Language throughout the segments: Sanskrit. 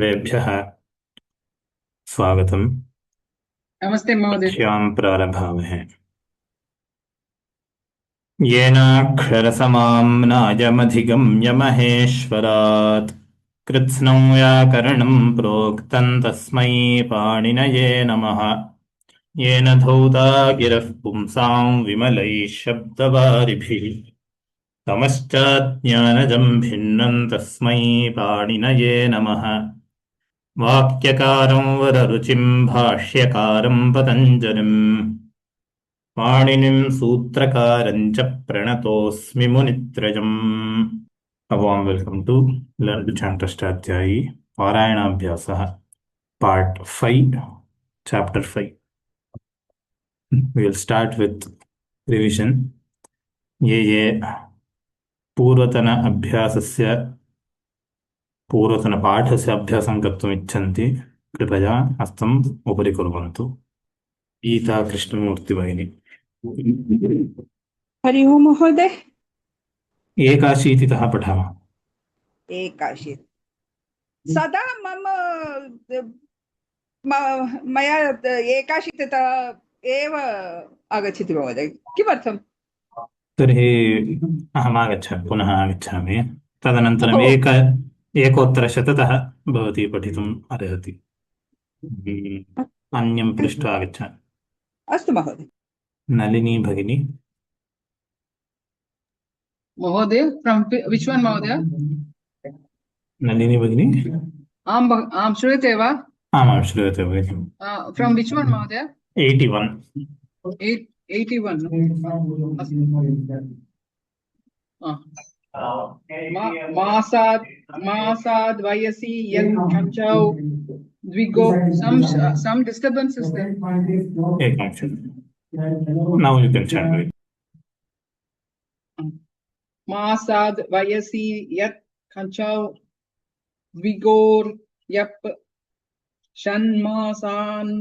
सर्वेभ्यः स्वागतम्। नमस्ते महोदय। कक्ष्यां प्रारभामहे। येनाक्षरसमाम्नायमधिगम्य महेश्वरात् कृत्स्नं व्याकरणं प्रोक्तं तस्मै पाणिनये नमः। येन धौता गिरः पुंसां विमलैः शब्दवारिभिः तमश्चाज्ञानजं भिन्नं तस्मै पाणिनये नमः। वाक्यकारं वररुचिं भाष्यकारं पतञ्जलिम् पाणिनिं सूत्रकारं च प्रणतोऽस्मि मुनित्रयम्। A warm welcome to Learn to Chant Ashtadhyayi Parayanaabhyasah Part 5 Chapter 5. We will start with revision. ये पूर्वतन अभ्यासस्य पूर्वतनपाठस्य अभ्यासं कर्तुम् इच्छन्ति कृपया हस्तम् उपरि कुर्वन्तु। गीता कृष्णमूर्ति हरि ओम महोदय। एकाशीतितः पठामः। एकाशीति सदा मया एकाशीतितः एव आगच्छति महोदय, किमर्थं? तर्हि अहमागच्छामि, पुनः आगच्छामि। तदनन्तरम् एकोत्तरशततः भवती पठितुम् अर्हति। अन्यं पृष्ट्वा आगच्छामि। अस्तु महोदय। नलिनी भगिनी। महोदय, फ्रॉम विच वन महोदय? नलिनी भगिनी। आम श्रूयते वा? आमां श्रूयते भगिनि। फ्रॉम विच वन महोदय? 81. 81. मासाद वयसि यत् कञ्चौ द्विगो some disturbance is there. Now you can chant it. मासाद वयसि यत् कञ्चौ द्विगोर यप षण्मासान्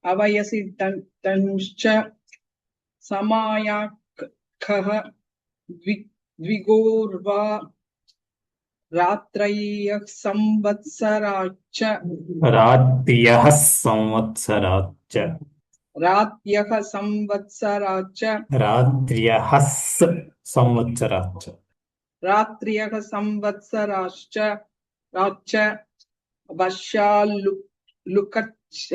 अवयसि तंश्च समायाखः द्विगोर्वा रात्रयः संवत्सराच्च राच्च वशाल्लुकच्च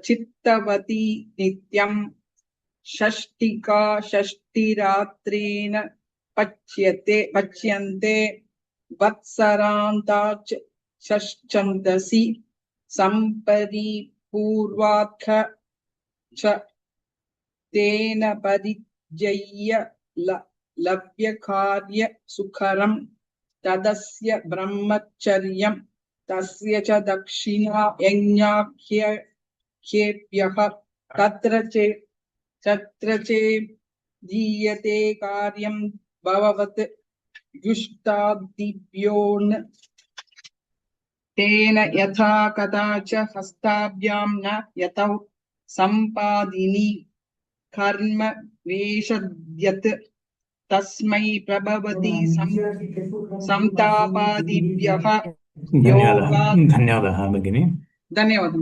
चित्तवती नित्यं षष्टिका षष्टिरात्रेण पच्यन्ते वत्सरान्ताच् षष्ठन्दसि सम्परिपूर्वात्थ च तेन परिजय्य लभ्यकार्य सुखरं तदस्य ब्रह्मचर्यं तस्य च दक्षिणा यज्ञाख्येभ्यः तत्र चे दीयते कार्यं भववत् जुष्टादिभ्योन् तेन यथा कदाच हस्ताभ्यां न यतौ सम्पादिनी कर्म वेशद्यत् तस्मै प्रभवति संतापादिभ्यः धन्यवादः भगिनी। धन्यवादः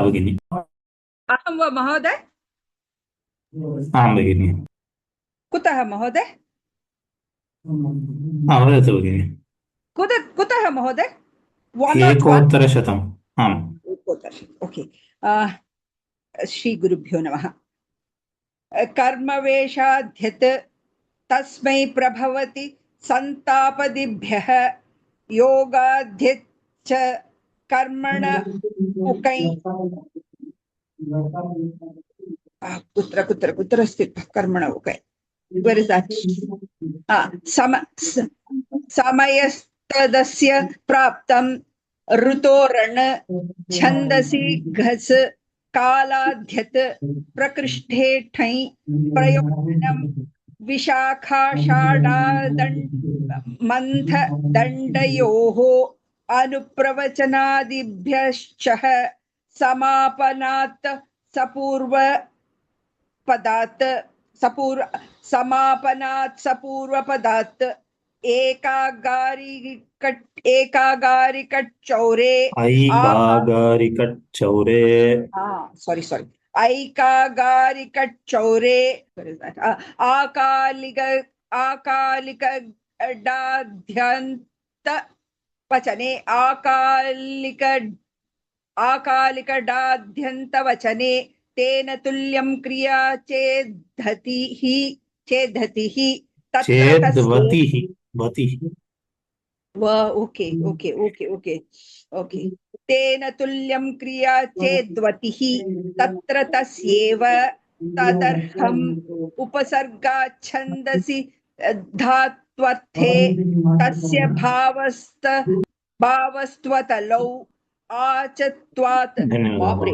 भगिनी। अहं वा महोदय? आं भगिनी। कुतः महोदय? वदतु भगिनी। कुतः महोदय? 101. आम्। ओके। श्री गुरुभ्यो नमः। कर्मवेशाध्यत् तस्मै प्रभवति संतापदिभ्यः योगाध्यच्च कर्मण उकै कुत्र अस्ति कर्मण उकै? Where is that? समयस्तदस्य प्राप्तं ऋतोरण छन्दसि घस कालाध्यत् प्रकृष्टे ठै प्रयोजनं विशाखाषाढादण्ड दण्डयोः अनुप्रवचनादिभ्यश्च समापनात् समापनात् सपूर्वपदात् एकागारिकट् चौरे ऐकागारिकच्चौरे sorry ऐकागारिकट् चौरे आकालिकडाध्यन्त वचने आकालिकडाध्यन्तवचने तेन तुल्यं क्रिया चेद्धतिः तत्र चेद्वतिः वतिः ओके तेन तुल्यं क्रिया चेद्वतिः तत्र तस्यैव तदर्हम् उपसर्गाच्छन्दसि धात्वर्थे तस्य भावस्त्वतलौ आचत्वात् बाब्रे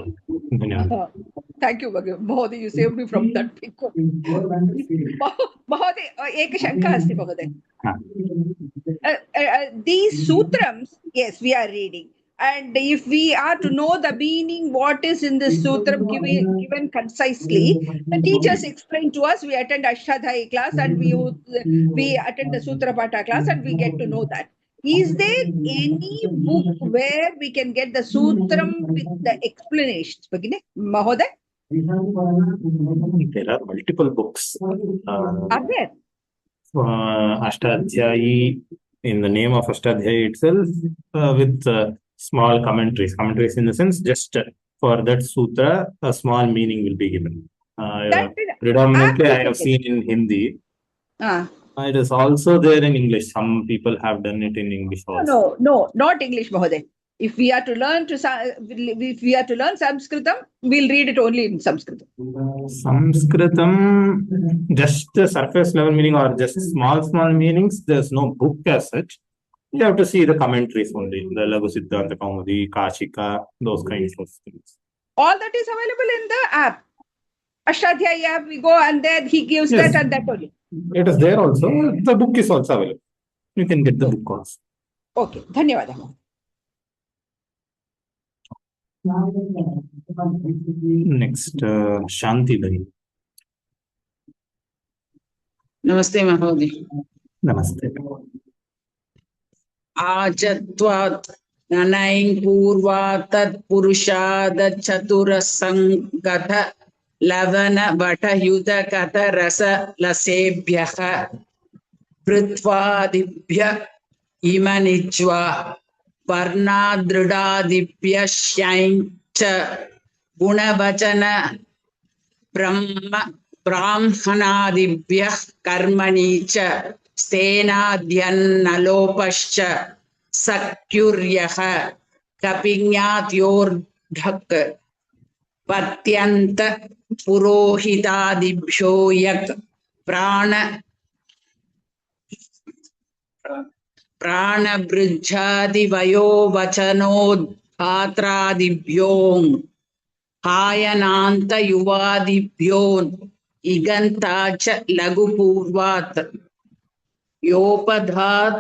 धन्यवादः Thank you, Mahoday. You saved me from that big one. Mahoday, एक शंका अस्ति महोदय. These sutrams, yes, we are reading. And if we are to know the meaning, what is in this sutram given concisely, the teachers explain to us, we attend Ashtadhyayi class and we attend the Sutra Pata class and we get to know that. Is there any book where we can get the sutram with the explanations? Mahoday? There are multiple books. Are there? Ashtadhyayi, in the name of Ashtadhyayi itself, with small commentaries. Commentaries in the sense, just for that sutra, a small meaning will be given. Predominantly, I have seen in Hindi. It is also there in English. Some people have done it in English also. No, not English, Mahoday. If we are to learn Sanskritam, we'll read it only in Sanskritam. Sanskritam, just the surface level meaning or just small meanings. There's no book as such. You have to see the commentaries only. The Laghu Siddhanta Kaumudi, Kashika, those kinds of things. All that is available in the app. Ashtadhyayi app, we go and then he gives that and that only. It is there also. The book is also available. You can get the book also. Okay. Dhanyawad. Next, Shanti Bhai. Namaste, Mahoday. Namaste. Ajatvat nanain purvatat purushada chatura sangatha lavana vata yuda kata rasa lasebhyaha prithvadibhya imanichva varnadridadibhya shaincha gunavachana brahmanadibhya karmanicha Stenadhyannalopascha sakyuryaha kapinyatyorghak patyanta purohitadibhyo yak pranabhrujhadi vayo vachanodhatradibhyo hayananta yuvadibhyo igantacha lagupurvat Yopadhat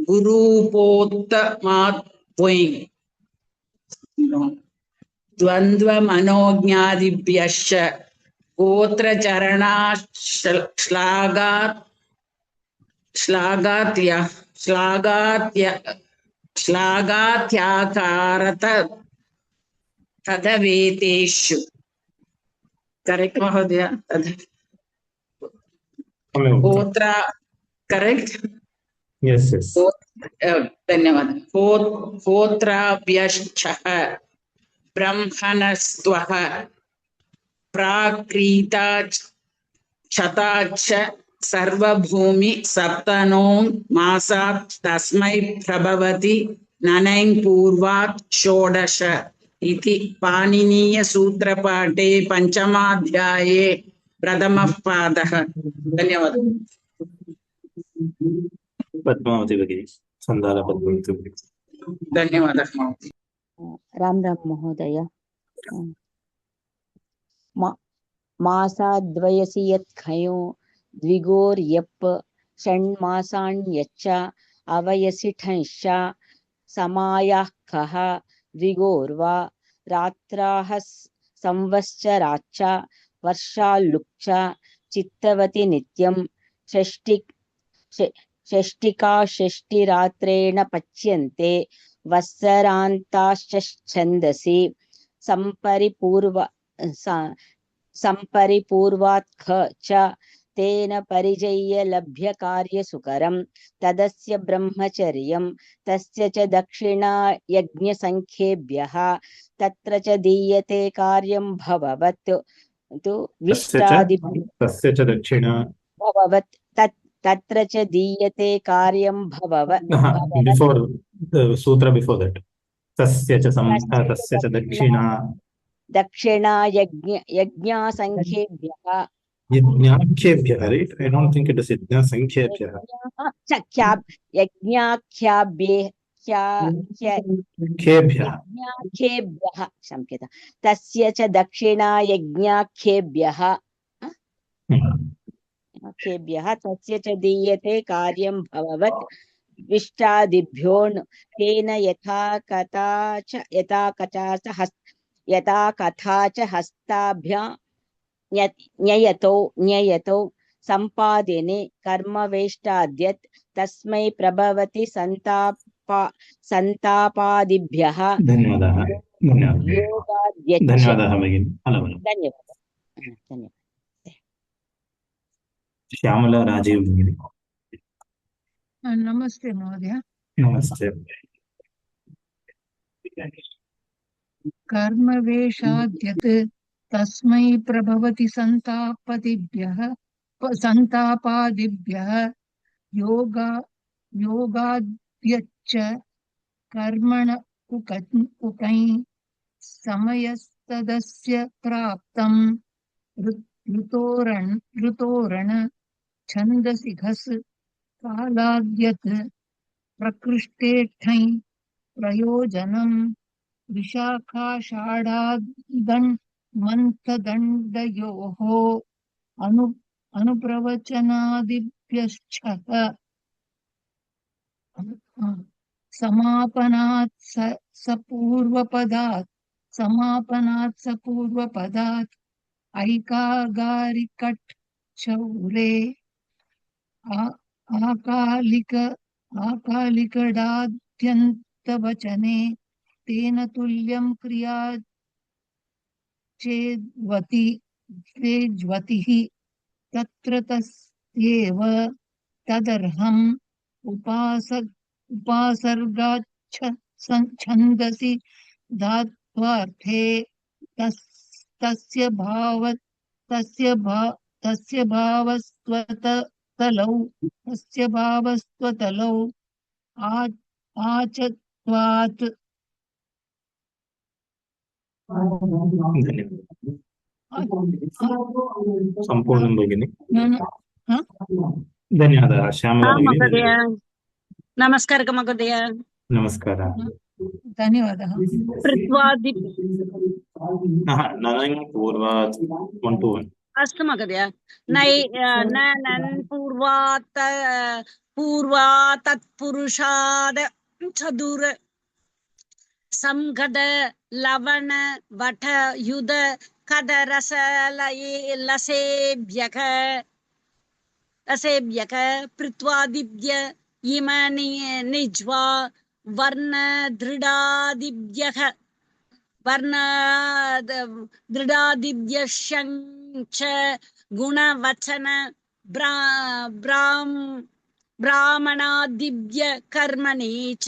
Gurupottamat Poing Dvandva Manognadibhyascha Gotra Charana Shlagatyakarata Tadaveteshu. Correct, Mahodaya? Gotra. Correct? Yes. Dhanyawad. Hotrabhyaschaha brahmanastvaha prakrita chatacha sarvabhumi saptanong masat tasmai prabhavati nanain purvat shodasha iti paniniya sutra pate panchamadhyaye pradhamah padaha. Dhanyawad. Padmavati Bhagini. Sandala Padmavati Bhagini. Dhanyawad. Ram Mahodaya. Masadvayasi yat khayo dvigor yap shanmasan yacha avayasi thansha samaya kaha dvigorva ratrahas samvascharacha varshalukcha चित्तवति नित्यं षष्टिका षष्टिरात्रेण पच्यन्ते वत्सरान्ताश्च छन्दसि सम्परिपूर्वात् ख च तेन परिजय्य लभ्य कार्यसुकरं तदस्य ब्रह्मचर्यं तस्य च दक्षिणा यज्ञसङ्ख्येभ्यः तत्र च दीयते कार्यं भववत् तु विष्टादिभ्यो तस्य च दक्षिणा भववत् तत्र च दीयते कार्यं भववत् before the sutra before that तस्य च दक्षिणा यज्ञासङ्ख्येभ्यः यज्ञाख्येभ्यः, right? I don't think it is यज्ञसङ्ख्येभ्यः. यज्ञाख्येभ्यः क्षम्यतां तस्य च दक्षिणा यज्ञाख्येभ्यः तस्य च दीयते कार्यं भववत् विष्टादिभ्यो तेन यथा कथा च हस्ताभ्यां न्ययतो सम्पादिने कर्मवेष्टाद्यत् तस्मै प्रभवति संतापादिभ्यः धन्यवादः भगिनी. धन्यवादः. श्यामला राजीव भगिनी. नमस्ते महोदय. नमस्ते. कर्मवेषाद्यत् तस्मै प्रभवति संतापादिभ्यः योगाद्यच्च कर्मण कुकै समयस्तदस्य प्राप्तं ऋतोरण छन्दसि घस् कालाद्यत् प्रकृष्टेष्ठै प्रयोजनं विशाखाषाढादण्मन्थदण्डयोः अनुप्रवचनादिभ्यश्च समापनात् सपूर्वपदात् ऐकागारिकट् चौरे आकालिकडाद्यन्तवचने तेन तुल्यं क्रिया चेज्वतिः तत्र तस्येव तदर्हम् उपासर्गाच्छ छन्दसि धात्वार्थे तस्य भावस्त्वतलौ आचत्वात्. संपूर्णं भगिनी. धन्यवादः श्यामला भगिनी. नमस्कारः महोदय. नमस्कारः. धन्यवादः. पूर्वात् 1 to 1. अस्तु महोदय. पूर्वात् तत्पुरुषाद चतुर संगद लवण वट युध कदरस लसेभ्यः पृथ्वादिभ्य इमनि निज्वा वर्ण दृढादिभ्यश्च गुणवचन ब्राह्मणादिभ्य कर्मणि च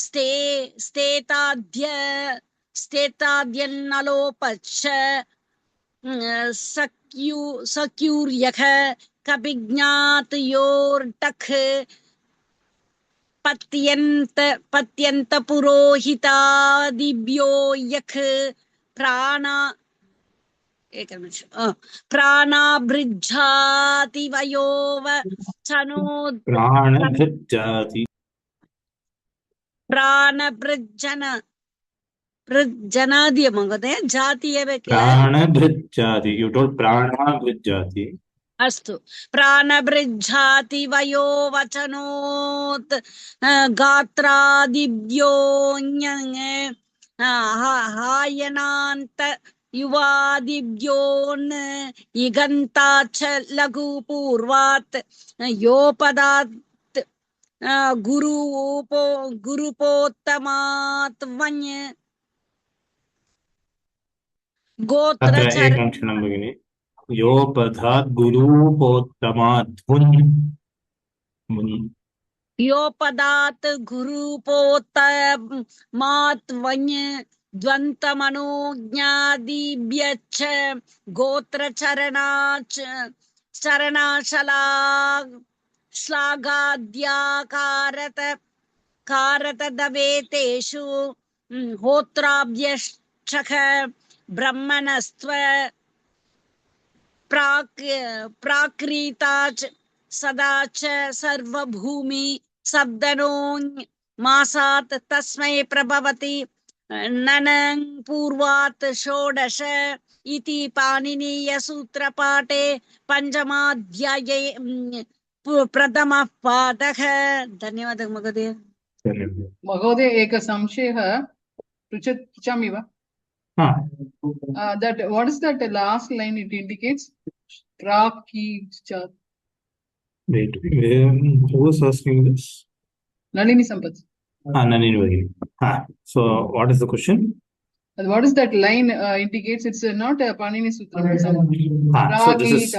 स्तेताद्यन्नलोपश्च सख्यूर्यः कपिज्ञातयोर्टक् पत्यन्त पुरोहितादिभ्यो यख प्राणाभृज्जाति वयोव प्राणभृज्जनादि महोदय जाति एव प्राणभृज्जाति. You told प्राणाभृज्जाति. अस्तु. प्राणभृज्जाति वयो वचनोत् गात्रादिभ्यो हायनान्त युवादिभ्योन् इगन्ताच्च लघुपूर्वात् योपदात् गुरुपोत्तमात् वञ् अत्र गोत्रचर एकं क्षणं भगिनि योपधात् गुरूपोत्तमात् योपदात् गुरुपोत्तमात् वञ् द्वन्द्वमनोज्ञादिभ्यश्च गोत्रचरणाच् चरणाशला कारतदवेतेषु होत्राभ्यश्चख ब्रह्मणस्त्व प्राक्रीताच् सदा च सर्वभूमि शब्दनोञ् मासात् तस्मै प्रभवति ननं पूर्वात् षोडश इति पाणिनीयसूत्रपाठे पञ्चमाध्याये प्रथमः पादः। धन्यवादः महोदय। महोदय एक संशयः पृच्छामि वा? That what is that last line it indicates? Prakichat. Wait, who was asking this? Nalini Sampath. Nalini Vagini. So what is the question? What is that line indicates? It's not a Panini Sutra. So this is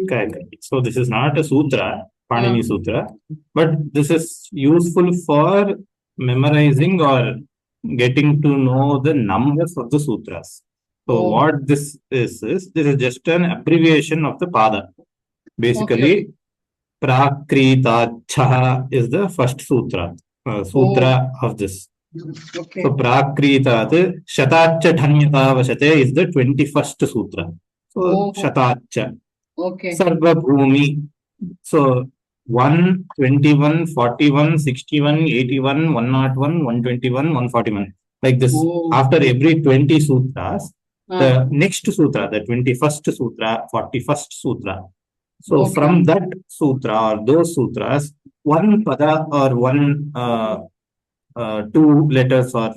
correct. So this is not a sutra, Panini Sutra, but this is useful for memorizing or getting to know the numbers of the sutras. So what this is this is just an abbreviation of the pada. Basically, Prakritacha is the first sutra of this. Okay. So Prakritat Shatacha Dhanyata Vashate is the 21st sutra. So Shatacha. Okay. Sarva Bhumi. So 1, 21, 41, 61, 81, 101, 121, 141. Like this. After every 20 sutras, the next sutra, the 21st sutra, 41st sutra. So from that sutra or those sutras, one pada or one 2 letters or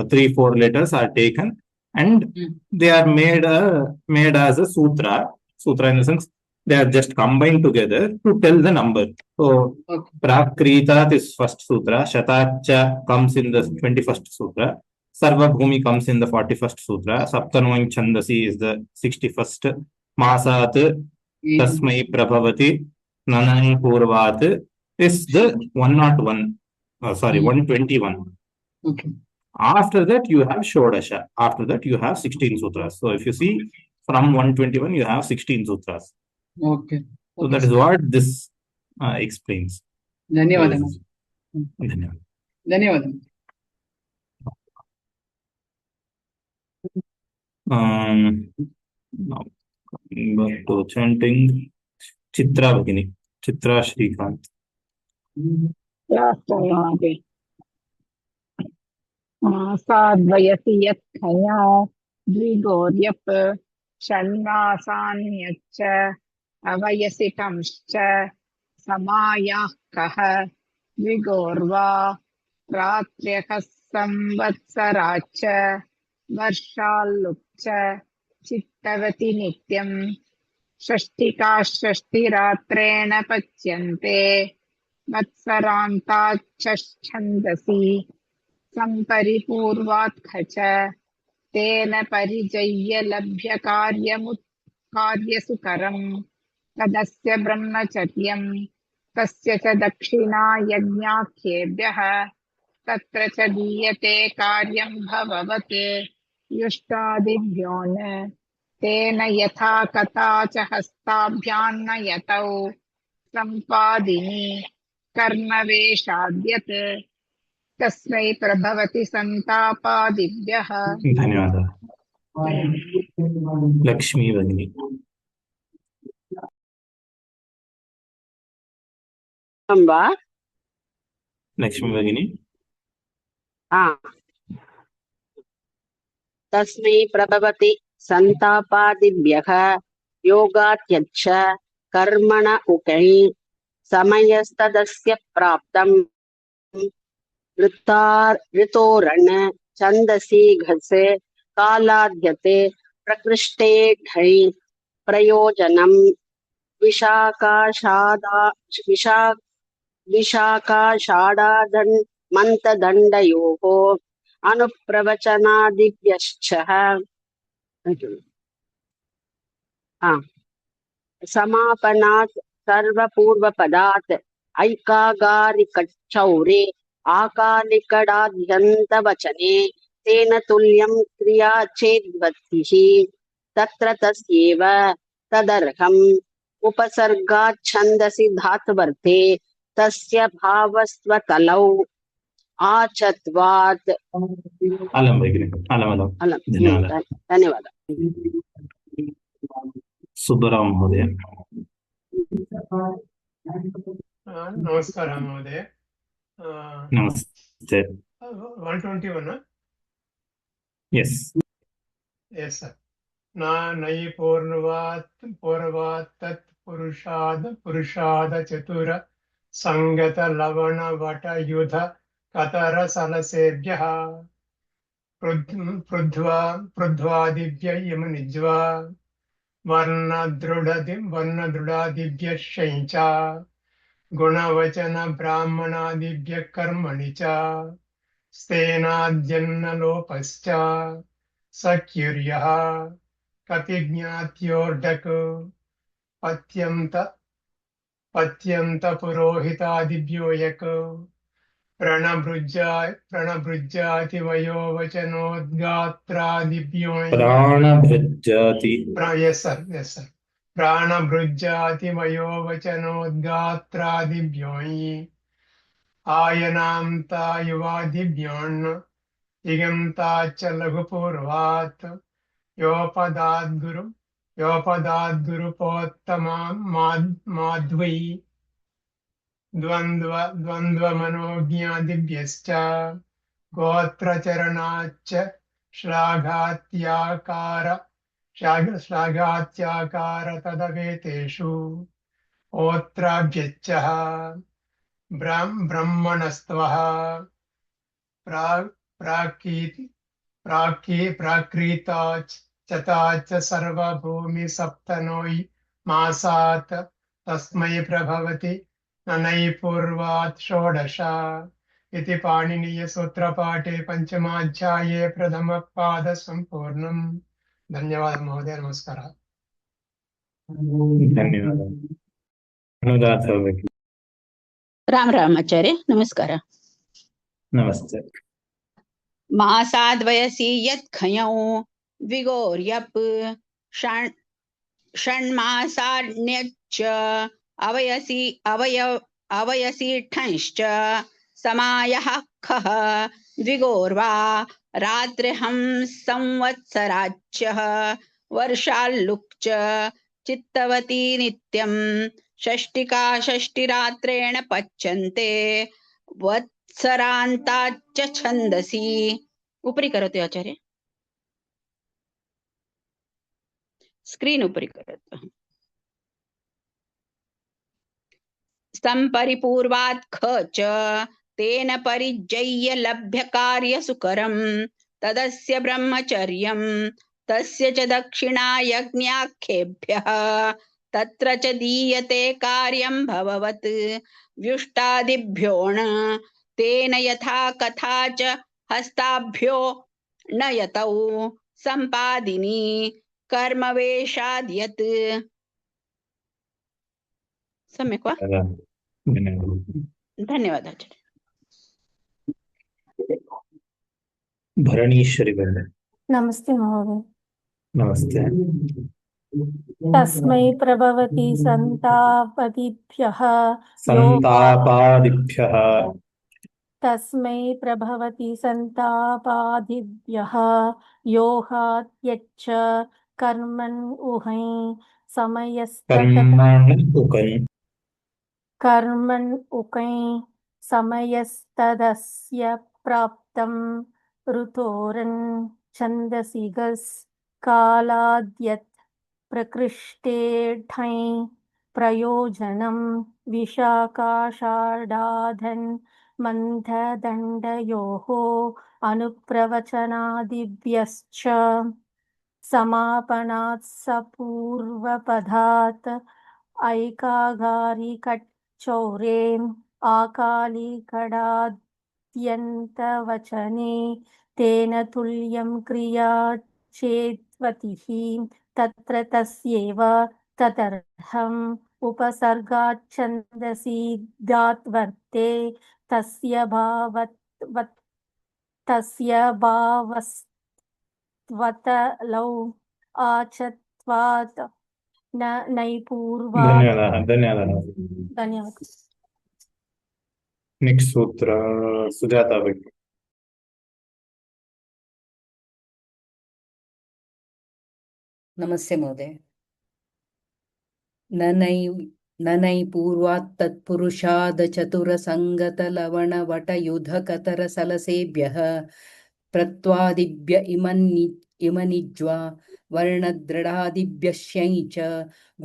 3, 4 letters are taken and they are made as a sutra. Sutra in the sense they are just combined together to tell the number. So Prakritat is first sutra, Shatacha comes in the 21st sutra, Sarva Bhumi comes in the 41st sutra, Saptanvam Chandasi is the 61st, Masat Tasmai Prabhavati Nanai Purvat is the 101. 121. Okay. After that, you have Shodasha. After that, you have 16 sutras. So if you see from 121, you have 16 sutras. Okay. So that is what this explains. Dhanyawad. Now, coming back to chanting, Chitra Bhagini, Chitra Shrikant. साद्वयसि यत्खया द्विगोर्यप् षण्मासान्यच्च अवयसि टंश्च समायाः कः द्विगोर्वा रात्र्यः संवत्सराच्च वर्षाल्लुप्च चित्तवति नित्यम् षष्टिकाः षष्टिरात्रेण पच्यन्ते वत्सरान्ताच्च छन्दसि संपरिपूर्वात् खच तेन परिजय्य लभ्य कार्यसुकरम् तदस्य ब्रह्मचर्यम् तस्य च दक्षिणा यज्ञाख्येभ्यः तत्र च दीयते कार्यम् भववत् युष्टादिभ्योन् तेन यथा कथा च हस्ताभ्यान्न यतौ सम्पादिनी कर्मवेशाद्यत् तस्मै प्रभवति संतापादिभ्यः। धन्यवादः। लक्ष्मी भगिनी। लक्ष्मी भगिनी। तस्मै प्रभवति संतापादिभ्यः योगात्यच्च कर्मण उकै समयस्तदस्य प्राप्तम् ऋतोरण छन्दसि घसे कालाद्यते प्रकृष्टे ढै प्रयोजनं विशाखाषाढा विशा विशाखाषाढादण्मन्तदण्डयोः अनुप्रवचनादिभ्यश्च समापनात् सर्वपूर्वपदात् ऐकागारिकच्छौरे आकालिकडाद्यन्तवचने तेन तुल्यं क्रिया चेद्वत्तिः तत्र तस्यैव तदर्हम् उपसर्गाच्छन्दसि धात्वर्थे तस्य भावस्वतलौ आचत्वात् अलम भगिनी अलम धन्यवादः धन्यवादः सुब्बराव महोदय नमस्कार महोदय नमस्ते 121 यस यस सर नई पूर्वात् तत् पुरुषाद चतुर संगत लवण वट युध कतर सलसेभ्यः पृध्वादिभ्य यमनिज्वा वर्णदृढादिभ्यः शञ्चा गुणवचन ब्राह्मणादिभ्य कर्मणि च स्तेनाद्यन्नलोपश्च सख्युर्यः कपिज्ञात्योर्डक् पत्यन्त पुरोहितादिभ्यो यक् प्रणभृज्याति वयोवचनोद्गात्रादिभ्यो प्राणभृज्याति यस सर प्राणभृज्याति वयोवचनोद्गात्रादिभ्यो आयनान्ता युवादिभ्योऽन् इगन्ताच्च लघुपूर्वात् योपदाद्गुरुपोत्तमा माध्वी द्वन्द्वमनोज्ञादिभ्यश्च गोत्रचरणाच्च श्लाघात्याकार तदवेतेषु ओत्राभ्यच्च ब्रह्मणस्त्वः प्राक्रीताच्च सर्वभूमि सप्तनोई मासात् तस्मै प्रभवति ननैपूर्वात् षोडश इति पाणिनीयसूत्रपाठे पंचमाध्याये प्रथमपाद संपूर्णम्। धन्यवाद महोदय नमस्कारः। धन्यवादः अनुराधा भगिनी राम रामाचार्य नमस्कार। नमस्ते मासाद्वयसि यत्खयौ द्विगोर्यप् षण्मासान्यच्च अवयसि ठंश्च समायः खः द्विगोर्वा रात्रिहं संवत्सराच्च वर्षाल्लुक् च चित्तवती नित्यं षष्टिका षष्टिरात्रेण पच्यन्ते वत्सरान्ताच्च छन्दसि। उपरि करोतु आचार्य, स्क्रीन् उपरि करोतु। सम्परिपूर्वात् ख च तेन परिजय्य लभ्य कार्य सुकरम् तदस्य ब्रह्मचर्यं तस्य च दक्षिणा यज्ञाख्येभ्यः तत्र च दीयते कार्यं भववत् व्युष्टादिभ्योऽण तेन यथा कथा च हस्ताभ्यो न यतौ सम्पादिनी कर्मवेशाद्यत्। सम्यक् वा? धन्यवादः आचार्य। भरणीश्वरी बहन नमस्ते महोदय। नमस्ते तस्मै प्रभवति संतापादिभ्यः संतापादिभ्यः तस्मै प्रभवति संतापादिभ्यः योगात्यच्च कर्मन् उहै कर्मन् उकै समयस्तदस्य प्राप्तं ऋतोरन् छन्दसि गस् कालाद्यत् प्रकृष्टे ढै प्रयोजनं विशाखाषाढाधन् मन्थदण्डयोः अनुप्रवचनादिभ्यश्च समापनात् सपूर्वपदात् ऐकागारिकच्चौरेम् आकालिकडाद्यन्तवचने तेन तुल्यं क्रिया चेत्वतिः तत्र तस्यैव तदर्थम् उपसर्गाच्छन्दसि दात्वर्ते तस्य भावस्त्वतलौ आचत्वात् नैपूर्वात् धन्यवादः धन्यवादः नेक्स्ट सूत्र सुजाता भगिनी नमस्ते महोदय न नै पूर्वात् तत्पुरुषाद चतुरसङ्गतलवणवटयुधकतरसलसेभ्यः प्रत्वादिभ्य इमनिज्वा वर्णदृढादिभ्यश्यै च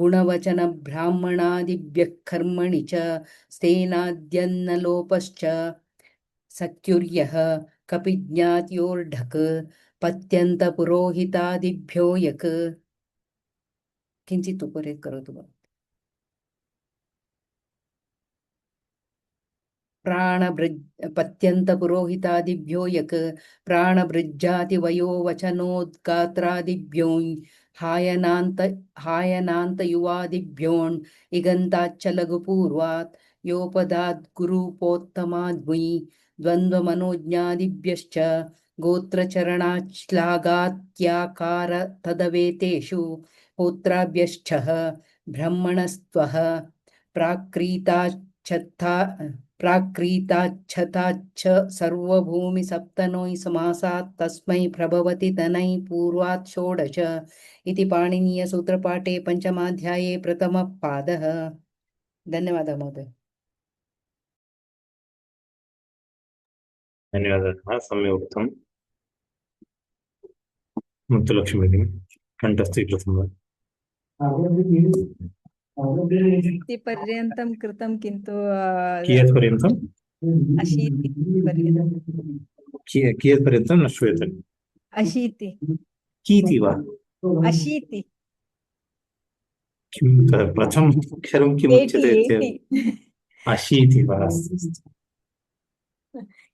गुणवचनब्राह्मणादिभ्यः कर्मणि च स्तेनाद्यन्नलोपश्च सख्युर्यः कपिज्ञात्योर्ढक् पत्यन्तपुरोहितादिभ्यो यक् किञ्चित् उपरि करोतु वा पत्यन्तपुरोहितादिभ्यो यक् प्राणभृज्जातिवयो वचनोद्गात्रादिभ्यो हायनान्तयुवादिभ्योन् इगन्ताच्च लघुपूर्वात् योपदात् गुरूपोत्तमाद्वि द्वन्द्वमनोज्ञादिभ्यश्च गोत्रचरणाश्लाघात्याकार तदवेतेषु होत्राभ्यश्चः ब्रह्मणस्त्वः प्राक्रीताच्छताच्च सर्वभूमिसप्तनोः समासात् तस्मै प्रभवति तनै पूर्वात् षोडश इति पाणिनीयसूत्रपाठे पञ्चमाध्याये प्रथमः पादः धन्यवादः महोदय धन्यवादः सम्यक् उक्तम् मुत्तुलक्ष्मी भगिनी कण्ठस्थीकृतं वा पर्यन्तं कृतं किन्तु कियत् पर्यन्तम् अशीतिपर्यन्तं कियत् पर्यन्तं न श्रूयते अशीति कीति वा अशीति किं प्रथमम् अक्षरं किम् उच्यते चेत् अशीति वा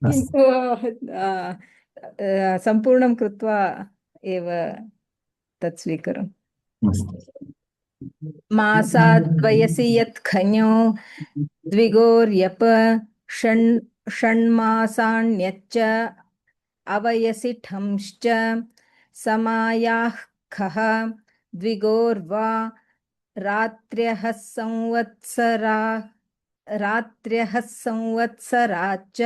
किन्तु सम्पूर्णं कृत्वा एव तत् स्वीकरोमि मासाद्वयसि यत् खञ्यो द्विगोर्यप षण्मासाण्यच्च अवयसि ठंश्च समायाः खः द्विगोर्वा रात्र्यः संवत्सराच्च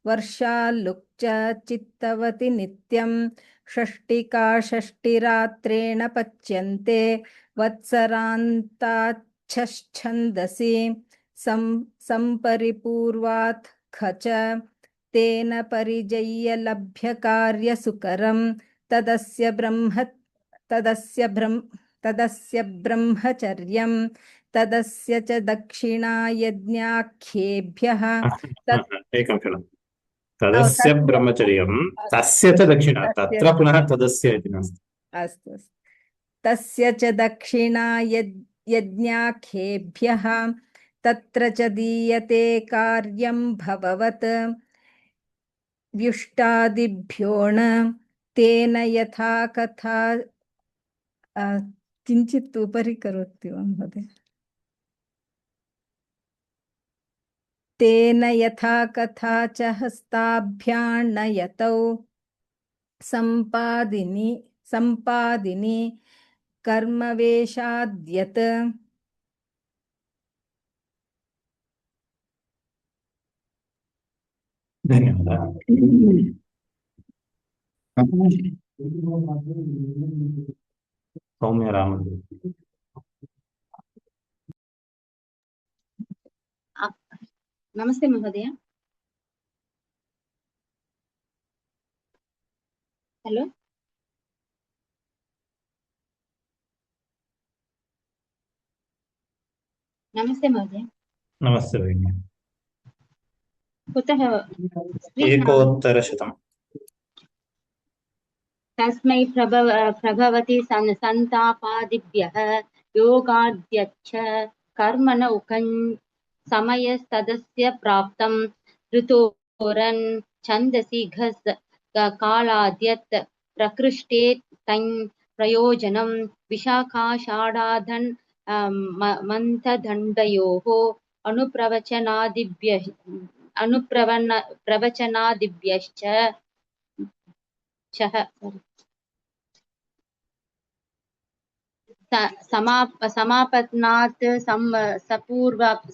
वर्षालुक्च चित्तवति नित्यं षष्टिका षष्टिरात्रेण पच्यन्ते वत्सरान्ताच्छन्दसि संपरिपूर्वात् खच तेन परिजय्य लभ्य कार्यसुकरं तदस्य ब्रह्मचर्यं तदस्य च दक्षिणा यज्ञाख्येभ्यः एकं क्षणं तदस्य ब्रह्मचर्यं तस्य च दक्षिणा तत्र पुनः तदस्य इति नास्ति अस्तु तस्य च दक्षिणा यज्ञाख्येभ्यः तत्र च दीयते कार्यं भववत् व्युष्टादिभ्योण तेन यथा कथा किञ्चित् उपरि करोति वा महोदय तेन यथा कथा च हस्ताभ्यान्नयतौ सम्पादिनी कर्मवेशाद्यत् धन्यवादः सौम्य रामन् नमस्ते महोदय हेलो नमस्ते महोदय नमस्ते भगिनि कुतः एकोत्तरशतं तस्मै प्रभवति संतापादिभ्यः योगाद्यच्च कर्मण उकं समयस्तदस्य प्राप्तं ऋतोरन् छन्दसि घस् कालाद्यत् प्रकृष्टे तन् प्रयोजनं विशाखाषाढाधन् मन्थदण्डयोः अनुप्रवचनादिभ्यश्च समापत्नात्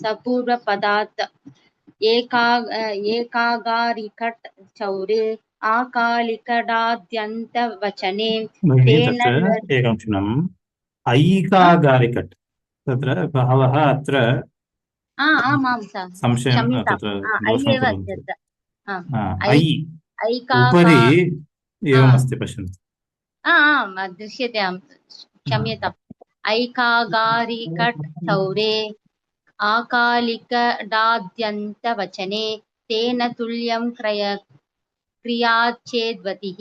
सपूर्वपदात् एकागारिकट् चौरे आकालिकडाद्यन्तवचने तेन एकं क्षणम् ऐकागारिकट् तत्र बहवः अत्र आमां संशयं क्षम्यताम् तत्र ऐ दोषं एव कुर्वन्ति अस्ति ऐ उपरि एवमस्ति पश्यन्तु आम् दृश्यते क्षम्यताम् ऐकागारिकट् चौरे आकालिकडाद्यन्तवचने तेन तुल्यं क्रियाच्छेद्वतिः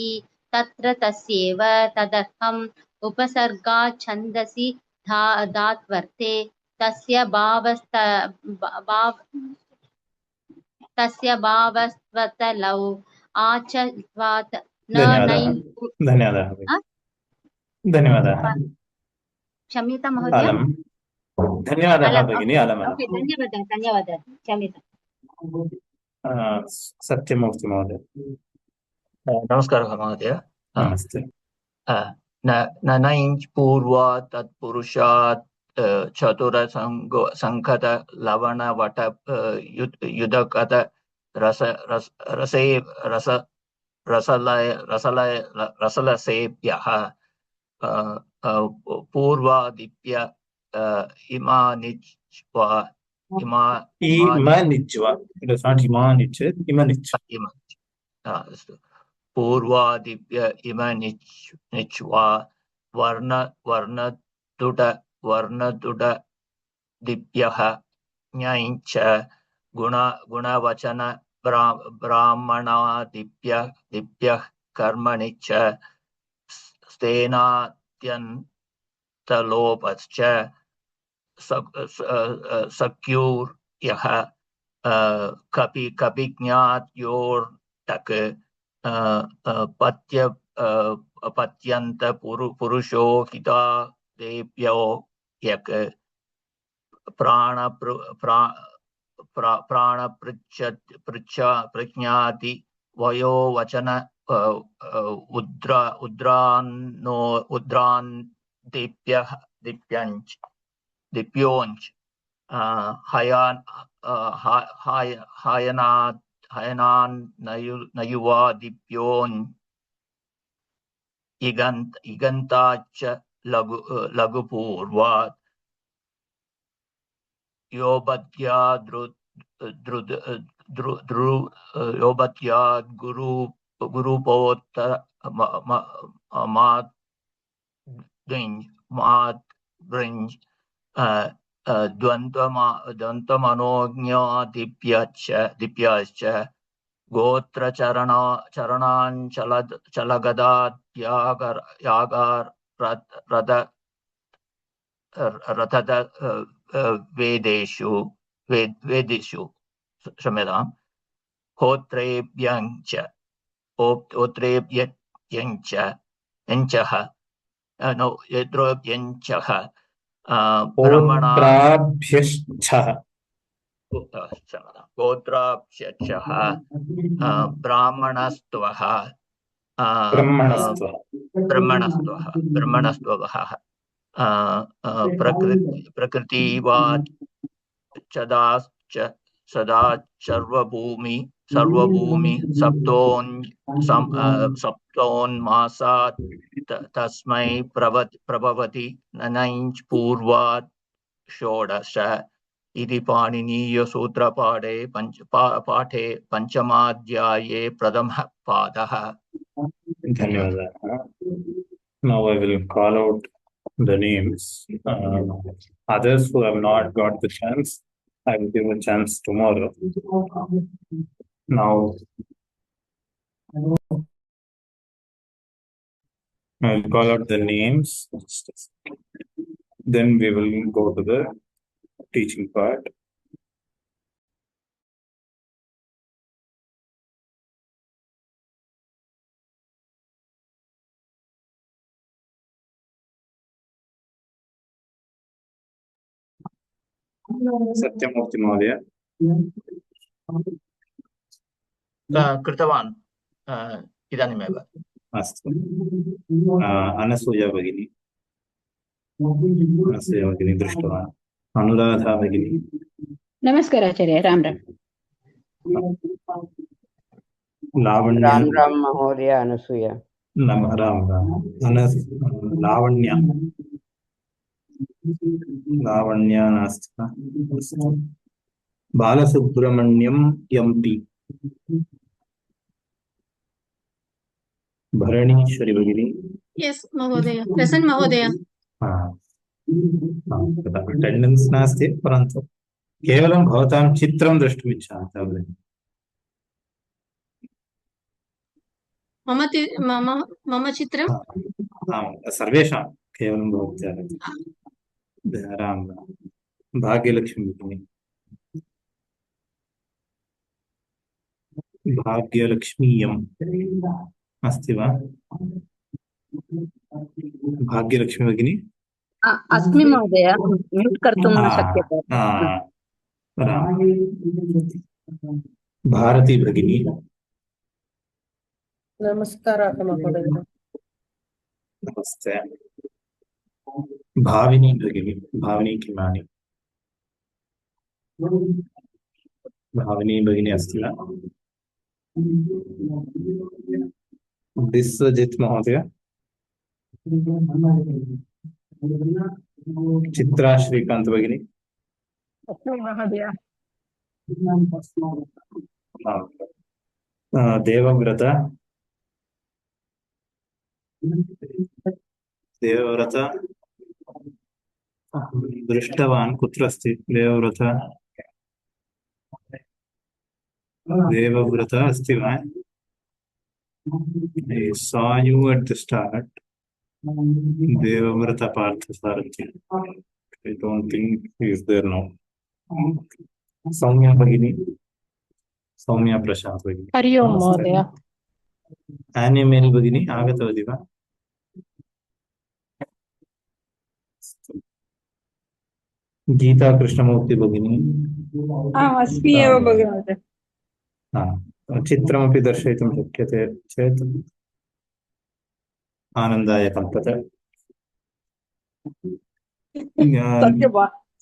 तत्र तस्यैव तदर्थम् उपसर्गात् छन्दसि धात्वर्थे तस्य भावस्तलौ आचत्वात् न नै धन्यवादाः क्षम्यतां महोदय धन्यवादाः भगिनी धन्यवादः क्षम्यताम् सत्यमूर्ति महोदय नमस्कारः महोदय नमस्ते ननैञ्च पूर्वात् तत्पुरुषात् चतुरसङ्गत लवणवट युधकत रसलसेभ्यः पूर्वादिप्य इमानिच्वा पूर्वादिप्य इमनिच्वा वर्णदुड दिप्यः ज्ञञ्च गुणवचन ब्राह्मणादिप्यः कर्मणि च स्तेनात्यन्तलोपश्च सख्युर्यः कपिज्ञात्योर्टक् पत्यन्त पुरुषो हिता देव्यो यक् प्राणपृच्छाति वयोवचन उद्रान् दिप्योञ्च हयनान् नयुवा दिप्योन् इगन्ताच्च लघुपूर्वात् योबद्याद् गुरुपोत्तर माद्रिञ्ज द्वन्द्वमनोज्ञादिप्याश्च गोत्रचरणाञ्चलगदाद्यागार रथद वेदेषु क्षम्यतां होत्रेभ्यञ्च यद्रोभ्यञ्चः गोत्राभ्यश्चः ब्राह्मणस्त्वः ब्रह्मणस्त्वः प्रकृतिवाद चदाश्च सदा सर्वभूमि सप्तोन्मासात् तस्मै प्रभवति ननैञ्च पूर्वात् षोडश इति पाणिनीयसूत्रपाठे पाठे पंचमाध्याये प्रथमः पादः धन्यवादाः Now I will call out the names. Others who have not got the chance, I will give a chance tomorrow. Now, I'll call out the names. Just a second. Then we will go to the teaching part. Satyamurthy Mahodaya. कृतवान् इदानीमेव। अस्तु। अनसूया भगिनी दृष्टवान्। अनुराधा भगिनी। नमस्कार आचार्य, राम राम। लावण्या। राम राम महोदय, अनसूया। राम राम। लावण्या। लावण्या नास्ति। बालसुब्रह्मण्यम एमपी। भरणीश्वरी भगिनी। यस महोदय, प्रसन्न महोदय। अटेंडेन्स् नास्ति, परन्तु केवलं भवतां चित्रं द्रष्टुम् इच्छामि तावदेव। मम चित्रं सर्वेषां, केवलं भवत्याः। राम राम। भाग्यलक्ष्मी भगिनी। भाग्यलक्ष्मीयम् अस्ति वा? भाग्यलक्ष्मी भगिनी। अस्मि महोदय, म्यूट् कर्तुं न शक्यते। भारती भगिनी। नमस्काराः महोदय। नमस्ते। भाविनी भगिनी। भाविनी किमानी। भाविनी भगिनी अस्ति वा? विश्वजित् महोदय। चित्रा श्रीकांत भगिनी। महोदय। देवव्रत। देवव्रत दृष्टवान्, कुत्र अस्ति देवव्रत? देवव्रत अस्ति वा? I saw you at the start. Devavrata Parthasarathi. I don't think he is there now. Soumya Bhagini. Soumya Prashant Bhagini. Hari ओम महोदय। Annie Mary Bhagini आगतवती वा? गीता कृष्णमूर्ति भगिनी। अस्मि एव भगिनी। चित्रमपि दर्शयितुं शक्यते चेत् आनन्दाय कल्पते।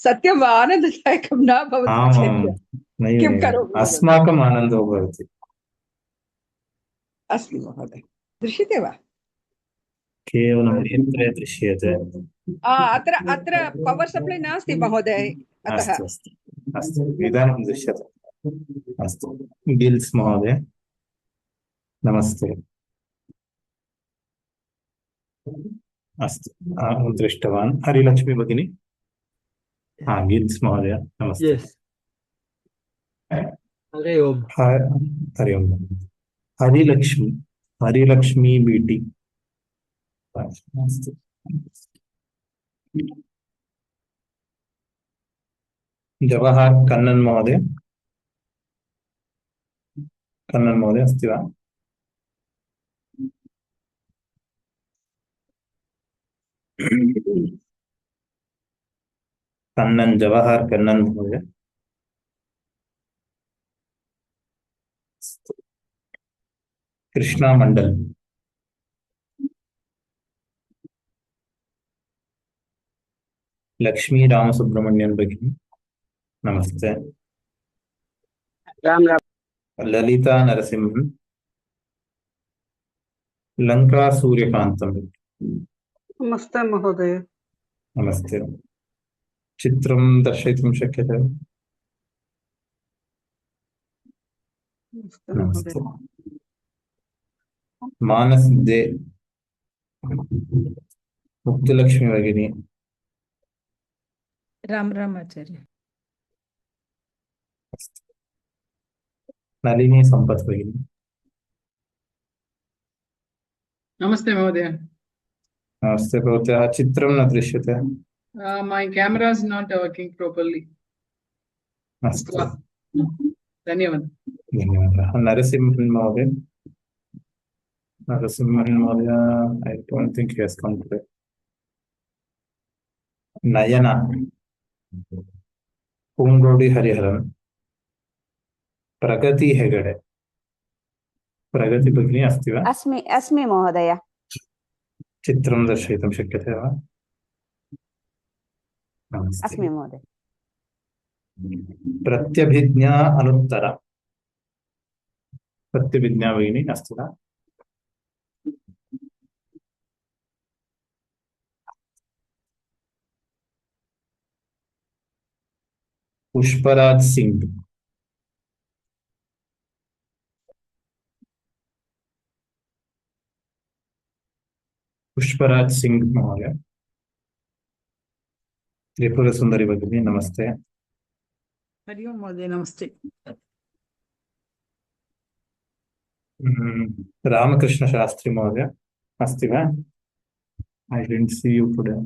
सत्यम् आनन्ददायकं न भवति चेत् किं करोमि? अस्माकम् आनन्दो भवति। अस्मि महोदय, दृश्यते वा? केवलं नेत्रे दृश्यते। अत्र पवर् सप्लै नास्ति महोदय, अतः। अस्तु, इदानीं दृश्यते। अस्तु, गिल्स् महोदय नमस्ते। अस्तु, दृष्टवान्। हरिलक्ष्मी भगिनी। गिल्स् महोदय नमस्ते। हरि ओम। हरि ओम। हरिलक्ष्मी बीटी। अस्तु, जवाहर कन्नन महोदय। कन्नन महोदय अस्ति वा? कन्नन, जवाहर कन्नन महोदय। कृष्णा मंडल। लक्ष्मी राम सुब्रमण्यन भगिनी नमस्ते। राम राम। ललिता नरसिंहन। लंका सूर्यकांतम। नमस्ते महोदय। नमस्ते। चित्रं दर्शयितुं शक्यते? नमस्ते। मानस दे। मुक्तलक्ष्मी भगिनी। राम राम आचार्य। नलिनी संपत भगिनी। नमस्ते महोदय। नमस्ते भवत्याः चित्रं न दृश्यते। My camera is not working properly. अस्तु धन्यवादः। धन्यवादः। नरसिंहन् महोदय, I don't think he has come today. नयना पूंगोडि हरिहरन्, प्रगति हेगडे, प्रगति भगिनी अस्ति वा? अस्मि महोदय। चित्रं दर्शयितुं शक्यते वा? नमस्ते। अस्मि महोदय। प्रत्यभिज्ञा अनुत्तरा, प्रत्यभिज्ञा भगिनी अस्ति वा? पुष्पराज सिंह, पुष्पराज सिंह महोदय। त्रिपुर सुंदरी भगिनी नमस्ते। हरि ओम महोदय, नमस्ते। रामकृष्ण शास्त्री महोदय अस्ति वा? I didn't see you today.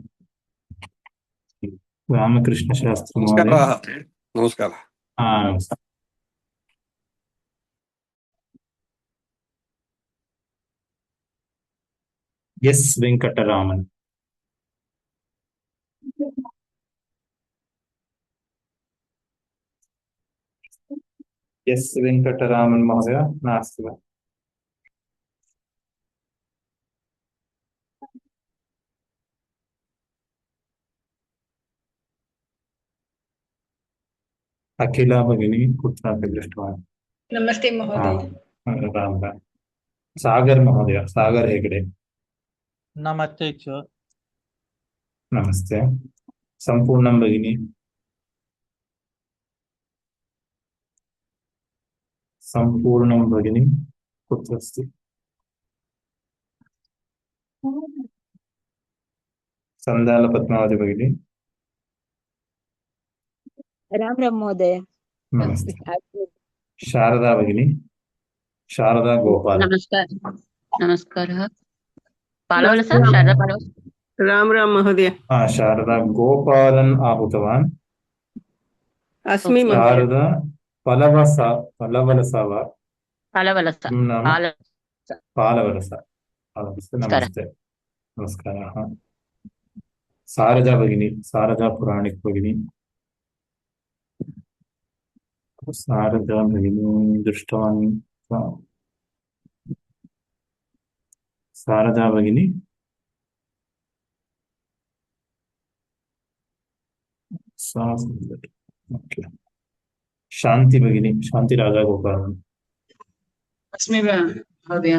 Ramakrishna शास्त्री महोदय। नमस्कारः। नमस्ते। एस वेंकटरामन, एस वेंकटरामन महोदय नास्ति वा? अखिला भगिनी कुत्रापि दृष्टवान्। नमस्ते महोदय। राम राम। सागर महोदय, सागर हेगड़े नमस्ते च। नमस्ते। संपूर्णं भगिनी, संपूर्णं भगिनी कुत्र अस्ति? संदाल पद्मावती भगिनी। राम राम महोदय। नमस्ते। शारदा भगिनी, शारदा गोपाल। नमस्कारः। पालवल सर, शारदा पालवल। राम राम महोदय। शारदा गोपालन् आहूतवान्। अस्मि महोदय। शारदा पलवसा, पलवलसा वा? पालवलसा। पालवलसा। नमस्ते। नमस्कारः। सारदा भगिनी, सारदा पुराणिक भगिनी। सारदा भगिनी दृष्टवान् वा? सारदा भगिनी ओके। शांति भगिनी, शांति राजा गोपाल। अस्मि महोदय।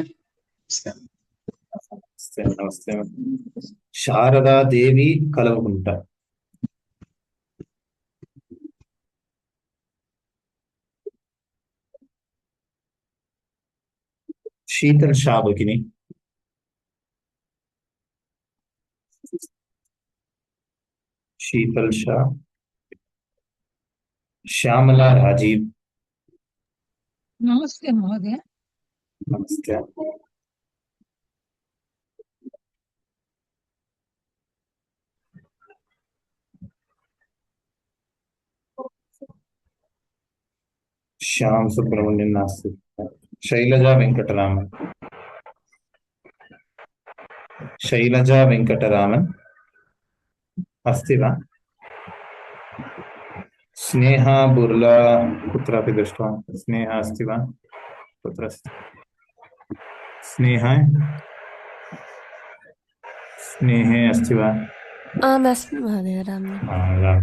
नमस्ते। नमस्ते। शारदा देवी कलवकुंट, शीतल शाह भगिनी, शीतल शाह। श्यामला राजीव। नमस्ते महोदय। नमस्ते। श्याम सुब्रमण्यन नास्ति। शैलजा वेंकटरामन, शैलजा वेंकटरामन अस्ति वा? स्नेहा बुर्ला कुत्रापि दृष्टवान्। स्नेहा अस्ति वा? कुत्र अस्ति स्नेहा? स्नेहे अस्ति वा? अस्मि महोदय। राम राम।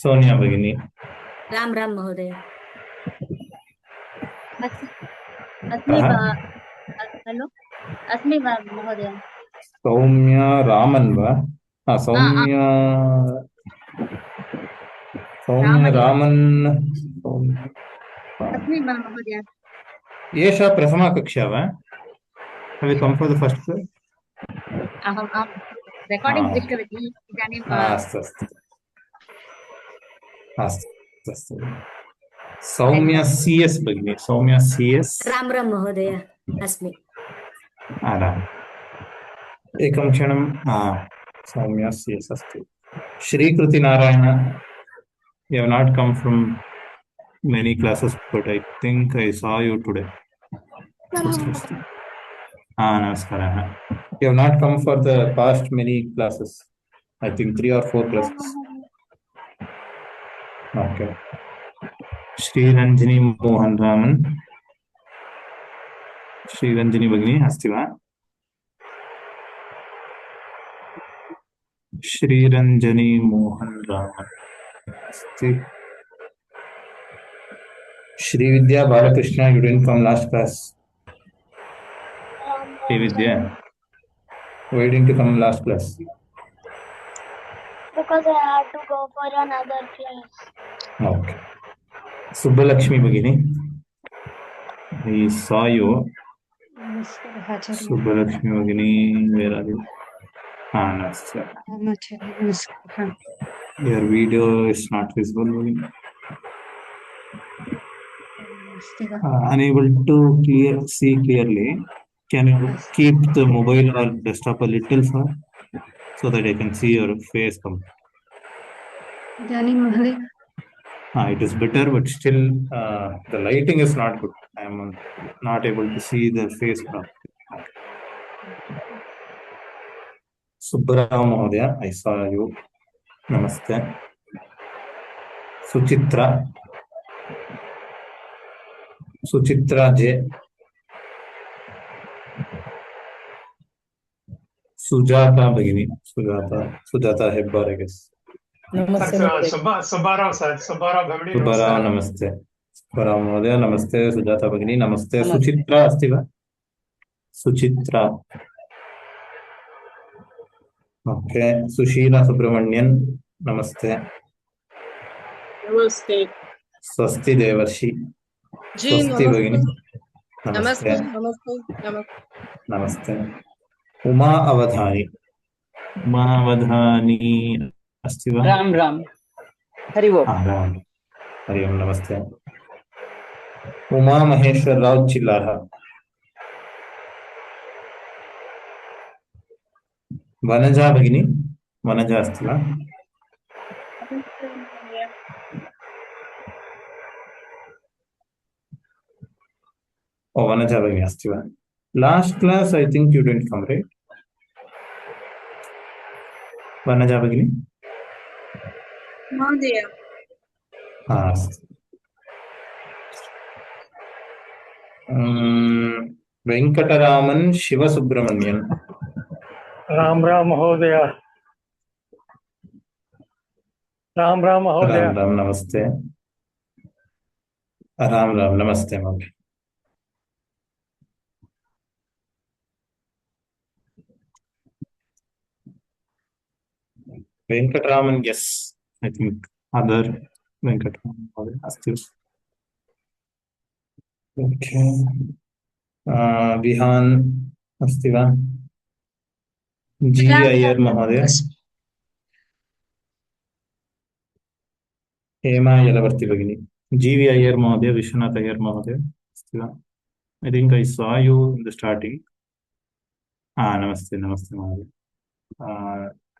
सोनिया भगिनी। राम राम महोदय। हेलो, अस्मि महोदय। सौम्या रामन वा? सौम्या, सौम्य रामन। अस्मि महोदय। एषा प्रथमा कक्षा वा? Have you come for the first class? अहं रेकार्डिंग् दृष्टवती इदानीं। अस्तु अस्तु अस्तु अस्तु। सौम्या CS भगिनी, सौम्या CS। राम राम महोदय। अस्मि। राम। एकं क्षणं सौम्यस् yes अस्ति Shrikriti Narayana. You have not come from many classes, but I think I saw you today. Namaskara. You have not come for the past many classes. I think 3 or 4 classes. Okay. Shri Ranjini Mohan Raman. Shri Ranjini Bagini, अस्ति वा? Shri Ranjini Mohan Raman. अस्ति. Shri Vidya Balakrishna, you didn't come last class. Shri Vidya, why didn't you come last class? Because I had to go for another class. Okay. Subbalakshmi Bagini, we saw you. Subbalakshmi Bagini, where are you? No, sir. Your video is not visible. Bagini. Unable to see clearly. Can you keep the mobile or desktop a little far so that I can see your face come? It is better, but still the lighting is not good. I am not able to see the face properly. Subbarao Mahodaya, I saw you. Namaste. Suchitra. Suchitra J. Sujata Bagini. Sujata Hebbar, I guess. Subbarao sir, Subbarao Gamadi. Subbarao, namaste. Subbarao Mahodaya, namaste. Sujata Bagini, namaste. Suchitra asti va? Suchitra. Okay. Sushila Subramanian, namaste. Namaste. Swasti Devarshi. Swasti Bagini. Namaste. Namaste. Namaste. Uma Avadhani. Uma Avadhani अस्ति वा? राम राम हरि ओम राम हरि ओम नमस्ते उमा महेश्वर राव चिल्लारा वनजा भगिनी वनजा अस्ति वा? वनजा भगिनी अस्ति वा? Last class I think you didn't come, right? Vanaja भगिनी Mahodaya. Venkataraman Shiva Subramanian. Ram Mahodaya. Ram Mahodaya. Ram namaste. Ram namaste Mahodaya. Venkataraman, yes. I think other Venkataraman asthi. Okay. Vihan अस्ति वा? G Iyer Mahodaya. Hema Yalavarti Bagini. G Iyer Mahodaya, Vishwanath Iyer Mahodaya. अस्ति वा? I think I saw you in the starting. Namaste Mahodaya.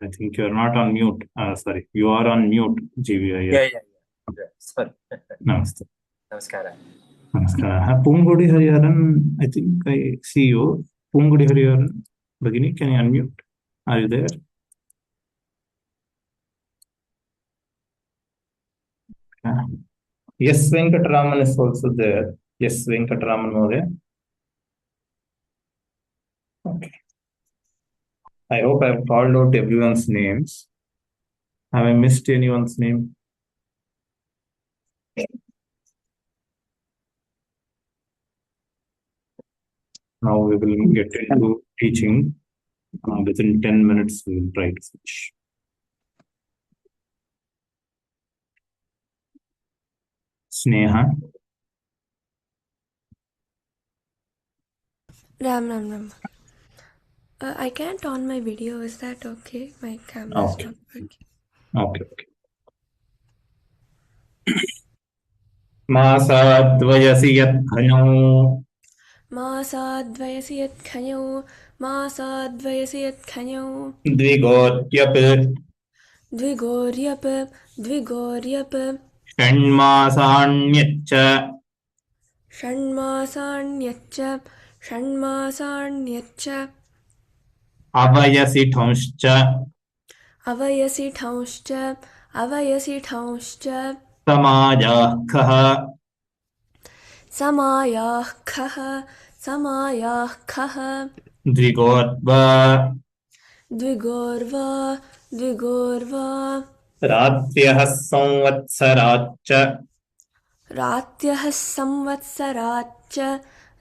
I think you are not on mute. Sorry, you are on mute, GVI. Yeah. Sorry. Namaste. Namaskara. Namaskara. Pungudi Hariharan, I think I see you. Pungudi Hariharan, Bagini, can you unmute? Are you there? Yes, Venkataraman is also there. Yes, Venkataraman Mahodaya. Okay. I hope I have called out everyone's names. Have I missed anyone's name? Now we will get into teaching. Within 10 minutes, we will try to finish. Sneha. Ram. I can't on my video. Is that okay? My camera is not working. Okay. Masadvayasi yat khanyau. Masadvayasi yat khanyau मासाद्वयसि यत्खञौ द्विगोर्यप् द्विगोर्यप् द्विगोर्यप् षण्मासाण्यच्च षण्मासाण्यच्च षण्मासाण्यच्च अवयसि ठंश्च अवयसि ठंश्च अवयसि ठंश्च समायाः खः समायाः खः समायाः खः द्विगोर्वा द्विगोर्वा द्विगोर्वा रात्र्यः संवत्सराच्च रात्यः संवत्सराच्च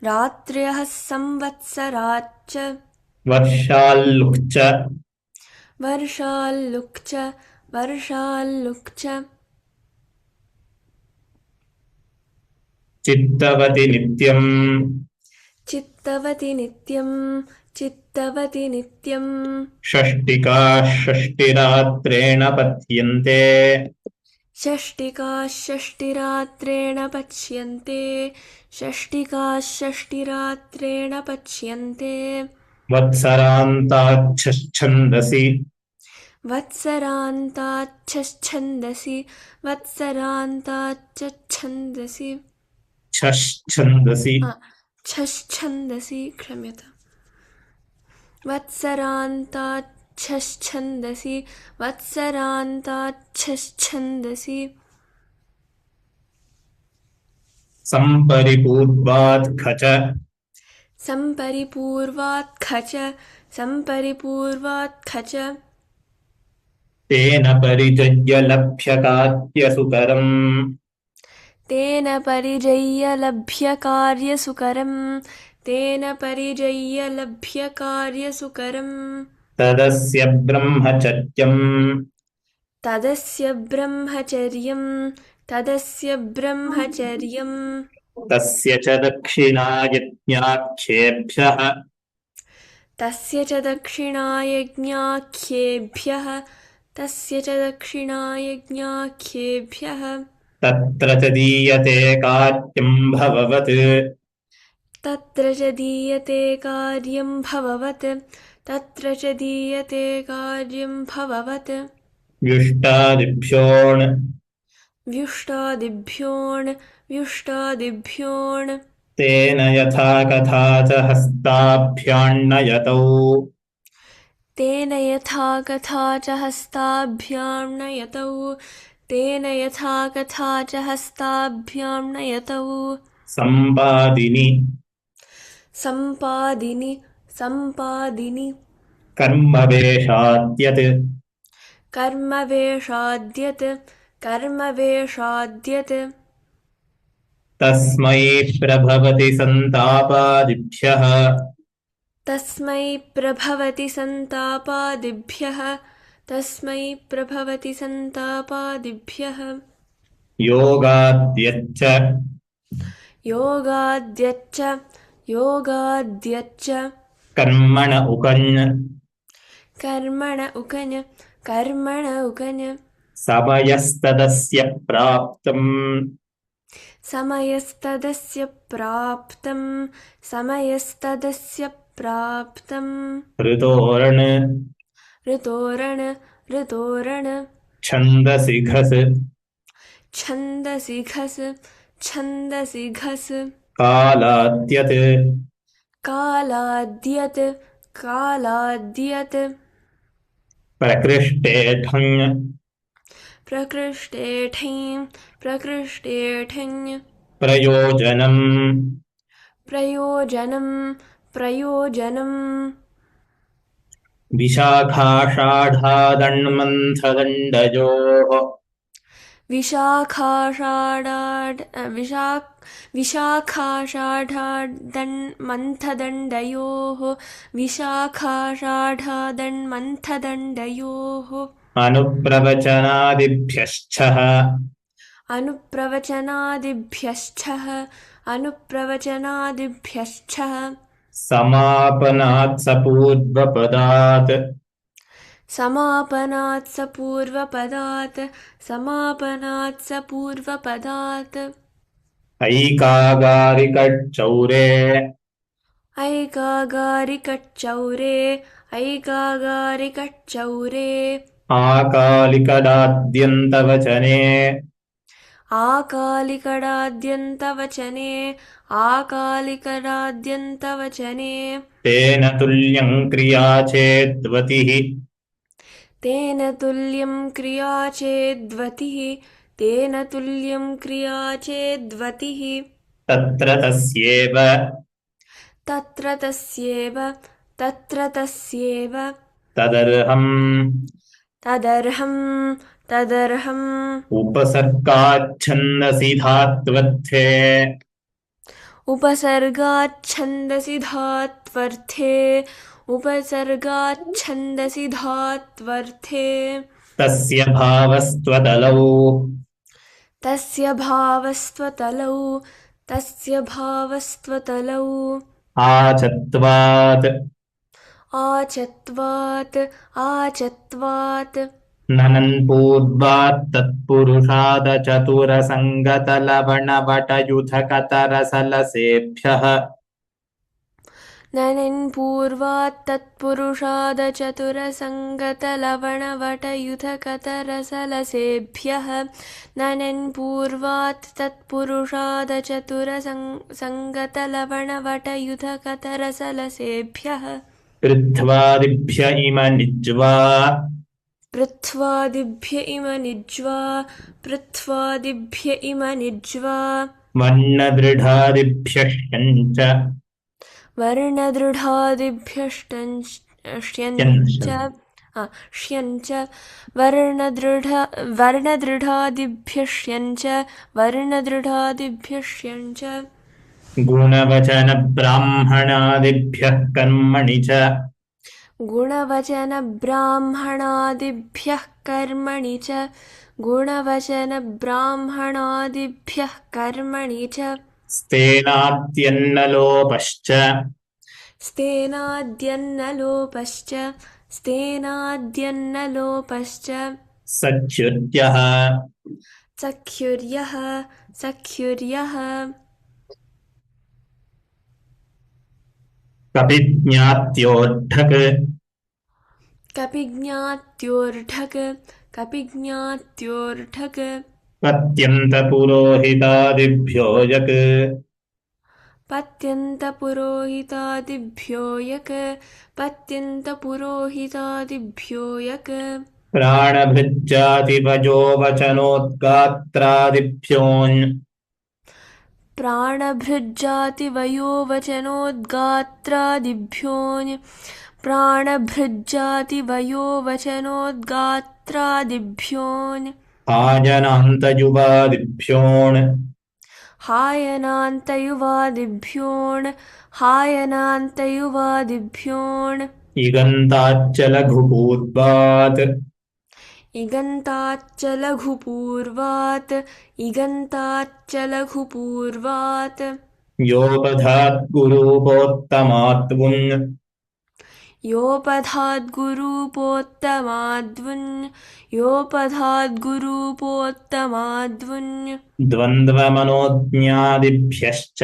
रात्र्यः संवत्सराच्च वर्षाल्लुक्च वर्षाल्लुक्च वर्षाल्लुक्च चित्तवति नित्यम् चित्तवति नित्यं चित्तवति नित्यं षष्टिका षष्टिरात्रेण पथ्यन्ते षष्टिकाः षष्टिरात्रेण पच्यन्ते षष्टिकाः षष्टिरात्रेण पच्यन्ते वत्सरान्ताच्छन्दसि वत्सरान्ताच्छन्दसि वत्सरान्ताच्छन्दसि छन्दसि छन्दसि क्षम्यता वत्सरान्ताच्छन्दसि वत्सरान्ताच्छन्दसि सम्परिपूर्वात् खच सम्परिपूर्वात् खच सम्परिपूर्वात् खच तेन परिजय्य लभ्यकात्यसुकरम् तेन परिजय्य लभ्यकार्यसुकरम् तेन परिजय्य लभ्यकार्यसुकरम् तदस्य ब्रह्मचर्यम् तदस्य ब्रह्मचर्यम् तदस्य ब्रह्मचर्यम् तस्य च दक्षिणायज्ञाख्येभ्यः तस्य च दक्षिणायज्ञाख्येभ्यः तस्य च दक्षिणायज्ञाख्येभ्यः तत्र च दीयते कार्यम् भववत् तत्र च दीयते कार्यं भववत् तत्र च दीयते कार्यं भववत् व्युष्टादिभ्योऽण् व्युष्टादिभ्योऽण् व्युष्टादिभ्योऽण् तेन यथा कथा च हस्ताभ्याण्णयतौ तेन यथा कथा च हस्ताभ्याम्नयतौ तेन यथा कथा च हस्ताभ्याम्नयतौ सम्पादिनि सम्पादिनि सम्पादिनि कर्मवेषाद्यत् कर्मवेषाद्यत् कर्मवेषाद्यत् तस्मै प्रभवति सन्तापादिभ्यः तस्मै प्रभवति सन्तापादिभ्यः तस्मै प्रभवति सन्तापादिभ्यः योगाद्यच्च योगाद्यच्च योगाद्यच्च कर्मण उकञ् कर्मण उकञ् कर्मण उकञ् समयस्तदस्य प्राप्तम् समयस्तदस्य प्राप्तम् समयस्तदस्य प्राप्तम् ऋतोरण ऋतोरण ऋतोरण छन्दसि घस् छन्दसि घस् छन्दसि घस् कालाद्यत् कालाद्यत् कालाद्यत् प्रकृष्टे ढङ् प्रकृष्टे ठञ् प्रकृष्टे ठञ् प्रयोजनम् प्रयोजनम् प्रयोजनम् विशाखाषाढादण्मन्थदण्डयोः विशाखाषाढादण्मन्थदण्डयोः विशाखाषाढादण्मन्थदण्डयोः अनुप्रवचनादिभ्यश्चः अनुप्रवचनादिभ्यश्चः अनुप्रवचनादिभ्यश्चः समापनात् सपूर्वपदात् समापनात् स पूर्वपदात् समापनात् स पूर्वपदात् ऐकागारिकच्चौरे ऐकागारिकच्चौरे ऐकागारिकच्चौरे आकालिकदाद्यन्तवचने आकालिकडाद्यन्तवचने आकालिकडाद्यन्तवचने तेन तुल्यं क्रियाचेद्वतिः तेन तुल्यं क्रिया चेद्वतिः तेन तुल्यं क्रिया चेद्वतिः तत्र तस्यैव तत्र तस्यैव तदर्हम् तदर्हम् उपसर्गाच्छन्दसि धात्वर्थे उपसर्गाच्छन्दसि धात्वर्थे तस्य भावस्त्वतलौ आचत्वात् ननन्पूर्वात् तत्पुरुषादचतुरसङ्गतलवणवटयुधकतरसलसेभ्यः ननन्पूर्वात् तत्पुरुषादचतुरसङ्गतलवणवटयुधकतरसलसेभ्यः पृथ्वादिभ्य इम निज्वा वर्णदृढादिभ्यश्यञ्च वर्णदृढादिभ्यश्यञ्च गुणवचनब्राह्मणादिभ्यः कर्मणि च गुणवचनब्राह्मणादिभ्यः कर्मणि च स्तेनाद्यन्नलोपश्च सख्युर्यः कपिज्ञात्योर्ढक् पत्यन्तपुरोहितादिभ्यो यक् प्राणभृज्जातिवजो वचनोद्गात्रादिभ्योन् हायनान्तयुवादिभ्योन् इगन्ताच्च लघुपूर्वात् योपधाद्गुरूपोत्तमाद्वुन् द्वन्द्वमनोज्ञादिभ्यश्च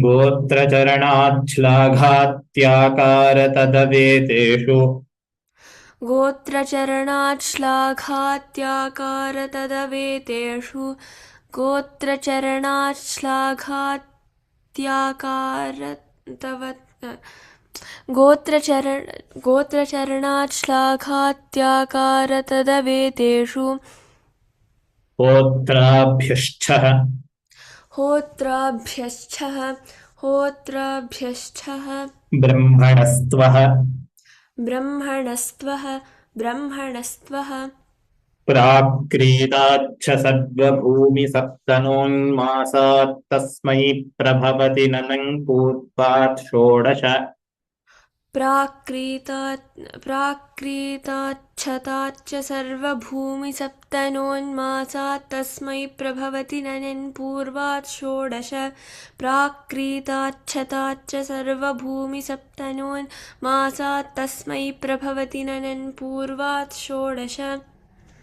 गोत्रचरणाच्छ्लाघात्याकारतदवेतेषु होत्राभ्यश्च ब्रह्मणस्त्वः प्राक्रीताच्च सर्वभूमिसप्तनोन्मासात् तस्मै प्रभवति ननं पूर्वात् षोडश प्राक्रीताच्छ सर्वभूमिसप्तनोन्मासात् तस्मै प्रभवति ननन् पूर्वात् षोडश प्राक्रीताच्छ सर्वभूमिसप्तनोन्मासात् तस्मै प्रभवति ननन् पूर्वात् षोडश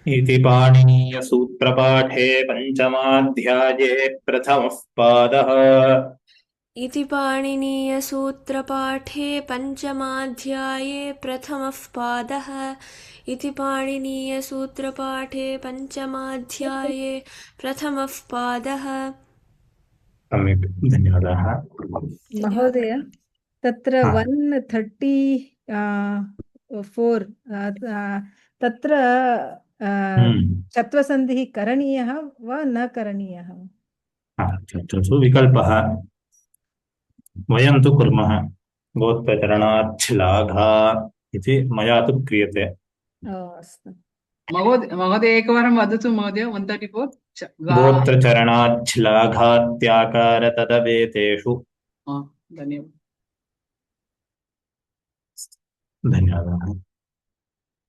इति पाणिनीयसूत्रपाठे पञ्चमाध्याये प्रथमः पादः इति पाणिनीयसूत्रपाठे पञ्चमाध्याये प्रथमः पादः इति पाणिनीयसूत्रपाठे पञ्चमाध्याये प्रथमः पादः सम्यक् धन्यवादाः महोदय तत्र 134 तत्र चत्वसन्धिः करणीयः वा न करणीयः? तत्र विकल्पः वयं तु कुर्मः गोत्रचरणात् श्लाघा इति मया तु क्रियते। अस्तु महोदय एकवारं वदतु महोदय 134 गोत्रचरणात् श्लाघात्याकार तदवेतेषु। धन्यवादाः।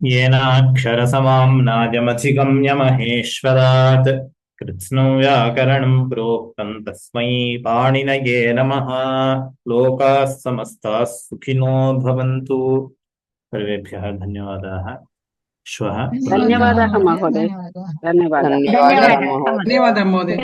येनाक्षरसमाम्नायमधिगम्य महेश्वरात् कृत्स्नो व्याकरणं प्रोक्तं तस्मै पाणिनये नमः। लोकाः समस्ताः सुखिनो भवन्तु। सर्वेभ्यः धन्यवादाः। श्वः धन्यवादाः महोदय। धन्यवादः महोदय।